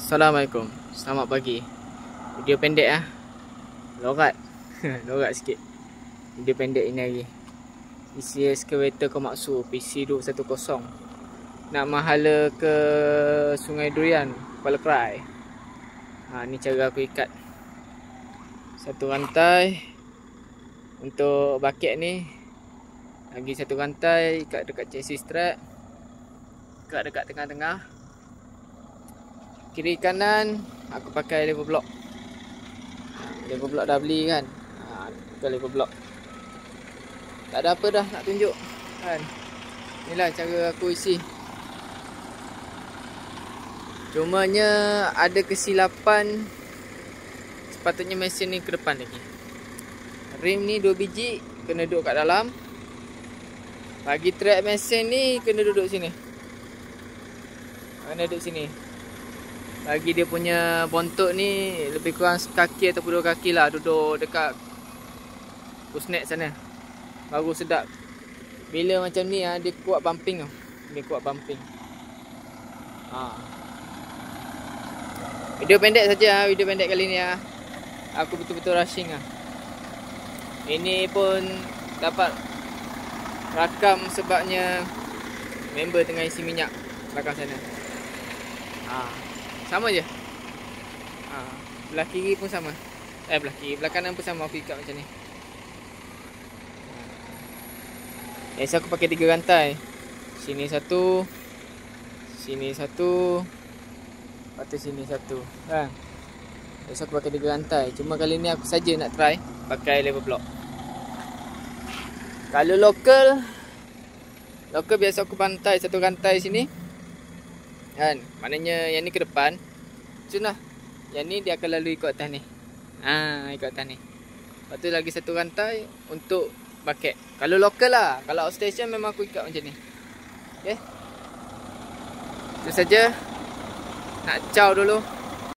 Assalamualaikum. Selamat pagi. Video pendek ah. Lorat. Lorat sikit. Video pendek ini lagi. Isi eskavator Komatsu PC210. Nak mahala ke Sungai Durian, Kuala Krai. Ni cara aku ikat. Satu rantai untuk baket ni. Lagi satu rantai ikat dekat chassis strap. Ikat dekat tengah-tengah. Kiri kanan aku pakai lever block. Lever block dah beli kan. Pakai lever block. Tak ada apa dah nak tunjuk kan. Inilah cara aku isi. Cumanya ada kesilapan. Sepatutnya mesin ni ke depan lagi. Rim ni 2 biji kena duduk kat dalam. Bagi track mesin ni kena duduk sini. Kena duduk sini. Bagi dia punya bontot ni lebih kurang sekaki ataupun 2 kaki lah. Duduk dekat pusnet sana. Baru sedap. Bila macam ni dia kuat bumping tau. Dia kuat bumping. Video pendek saja. Video pendek kali ni aku betul-betul rushing . Ini pun dapat rakam sebabnya member tengah isi minyak belakang sana. Sama je. Belah kiri pun sama. Belah kiri, belah kanan pun sama aku ikat macam ni. So aku pakai 3 rantai. Sini satu, sini satu, lepas tu sini satu. So aku pakai 3 rantai. Cuma kali ni aku saja nak try pakai lever block. Kalau lokal biasa aku pantai satu rantai sini. Kan, maknanya yang ni ke depan. Macam lah. Yang ni dia akan lalu ikut atas ni. Ikut atas ni. Lepas tu lagi satu rantai untuk bucket. Kalau lokal lah. Kalau outstation memang aku ikat macam ni. Okay. Itu saja. Nak caw dulu.